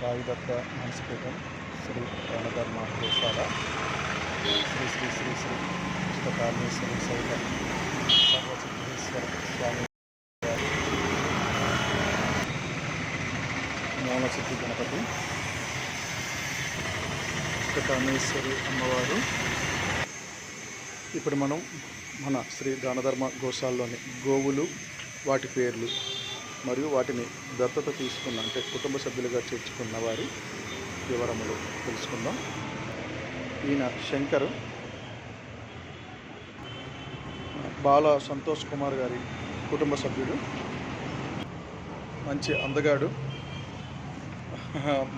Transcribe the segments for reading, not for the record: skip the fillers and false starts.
సాయి దత్త మనస్పీఠం శ్రీ దానధర్మ గోశాల శ్రీ శ్రీ శ్రీ శ్రీ పుస్తకాలేశ్వరి శైల సర్వసిద్ధేశ్వర స్వామి మూలసిద్ధి గణపతి పుస్తకాలేశ్వరి అమ్మవారు. ఇప్పుడు మనం మన శ్రీ దానధర్మ గోశాలలోని గోవులు, వాటి పేర్లు మరియు వాటిని దత్తత తీసుకున్న అంటే కుటుంబ సభ్యులుగా చేర్చుకున్న వారి వివరములు తెలుసుకుందాం. ఈయన శంకర్ బాల సంతోష్ కుమార్ గారి కుటుంబ సభ్యుడు. మంచి అందగాడు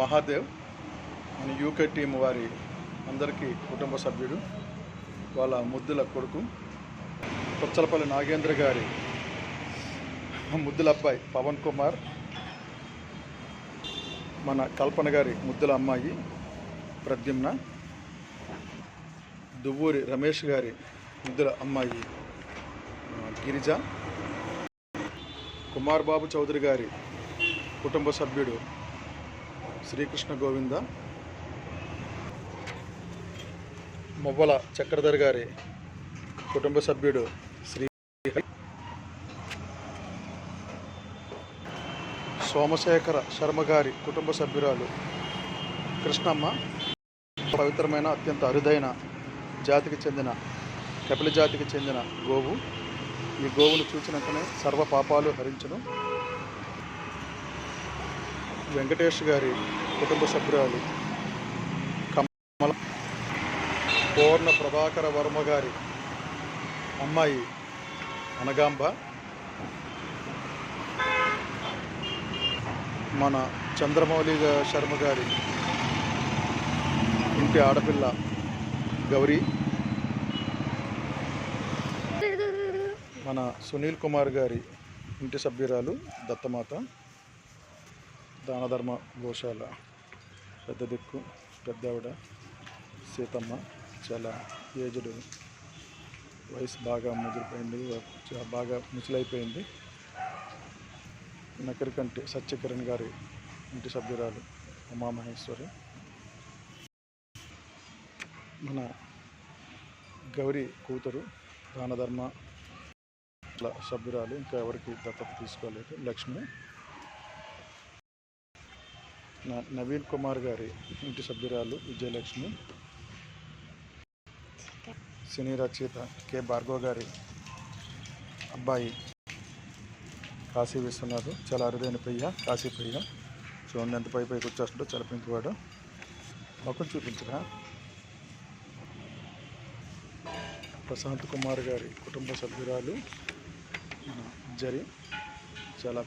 మహాదేవ్ మన యూకే టీం వారి అందరికీ కుటుంబ సభ్యుడు. వాళ్ళ ముద్దుల కొడుకు కొచ్చలపల్లి నాగేంద్ర గారి ముద్దుల అబ్బాయి పవన్ కుమార్, మన కల్పన గారి ముద్దుల అమ్మాయి ప్రద్యుమ్న, దువ్వూరి రమేష్ గారి ముద్దుల అమ్మాయి గిరిజ, కుమార్ బాబు చౌదరి గారి కుటుంబ సభ్యుడు శ్రీకృష్ణ గోవింద, మొవ్వల చక్రధర్ గారి కుటుంబ సభ్యుడు శ్రీ సోమశేఖర శర్మ గారి కుటుంబ సభ్యురాలు కృష్ణమ్మ. పవిత్రమైన అత్యంత అరుదైన జాతికి చెందిన కపిల జాతికి చెందిన గోవు. ఈ గోవును చూసినాకనే సర్వ పాపాలు హరించును. వెంకటేష్ గారి కుటుంబ సభ్యురాలు కమల. పూర్ణ ప్రభాకర వర్మ గారి అమ్మాయి అనగాంబ. మన చంద్రమౌళి శర్మ గారి ఇంటి ఆడపిల్ల గౌరీ. మన సునీల్ కుమార్ గారి ఇంటి సభ్యురాలు దత్తమాత. దానధర్మ గోశాల పెద్ద దిక్కు పెద్దావిడ సీతమ్మ. చాలా ఏజ్డ్, వయసు బాగా ముదిరిపోయింది, బాగా ముసలైపోయింది. నకరికంటి సత్యకిరణ్ గారి ఇంటి సభ్యురాలు ఉమామహేశ్వరి. మన గౌరీ కూతురు దానధర్మ సభ్యురాలు, ఇంకా ఎవరికి దత్తత తీసుకోలేదు, లక్ష్మి. నవీన్ కుమార్ గారి ఇంటి సభ్యురాలు విజయలక్ష్మి. సినీ రచయిత కె భార్గవ్ గారి అబ్బాయి కాశీ విశ్వనాథ్. చాలా అరుదైన పెయ్య, కాశీ పెయ్య. చూడండి ఎంత పైకి వచ్చేస్తుంటో, చాలా పెంకువాడు. మొక్కలు చూపించరా. ప్రశాంత్ కుమార్ గారి కుటుంబ సభ్యురాలు జరి. చాలా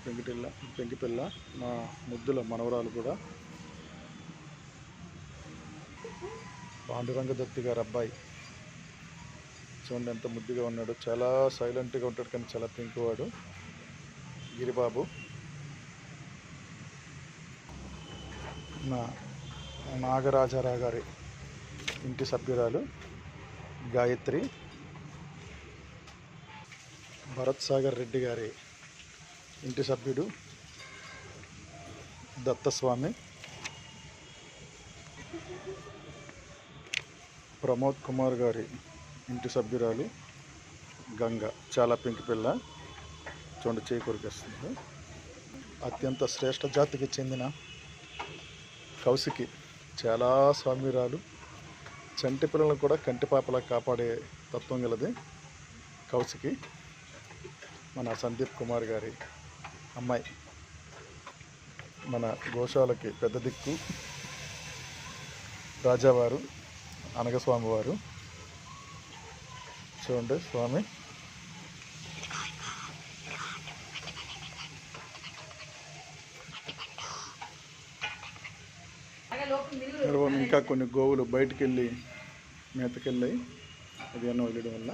పెంకిపిల్ల, మా ముద్దుల మనవరాలు కూడా. పాండురంగ దత్తి గారి అబ్బాయి. చూడండి ఎంత ముద్దుగా ఉన్నాడు, చాలా సైలెంట్గా ఉంటాడు కానీ చాలా పెంకువాడు. గిరిబాబు. నాగరాజారావు గారి ఇంటి సభ్యురాలు గాయత్రి. భరత్ సాగర్ రెడ్డి గారి ఇంటి సభ్యుడు దత్తస్వామి. ప్రమోద్ కుమార్ గారి ఇంటి సభ్యురాలు గంగ. చాలా పెంకిపిల్ల, చూడండి చేయి కొరికేస్తుంది. అత్యంత శ్రేష్ఠ జాతికి చెందిన కౌశికి. చాలా స్వామ్యురాలు, చంటి పిల్లలను కూడా కంటిపాపలా కాపాడే తత్వం గలది కౌశికి. మన సందీప్ కుమార్ గారి అమ్మాయి. మన గోశాలకి పెద్ద దిక్కు రాజావారు అనగస్వామి వారు. చూడండి స్వామి. ఇంకా కొన్ని గోవులు బయటికి వెళ్ళి మేతకెళ్ళాయి, అది అన్న వదిలేయడం వల్ల.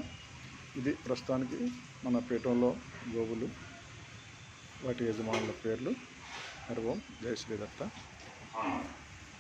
ఇది ప్రస్తుతానికి మన పీఠంలో గోవులు, వాటి యజమానుల పేర్లు. హరి ఓం. జై శ్రీ దత్త.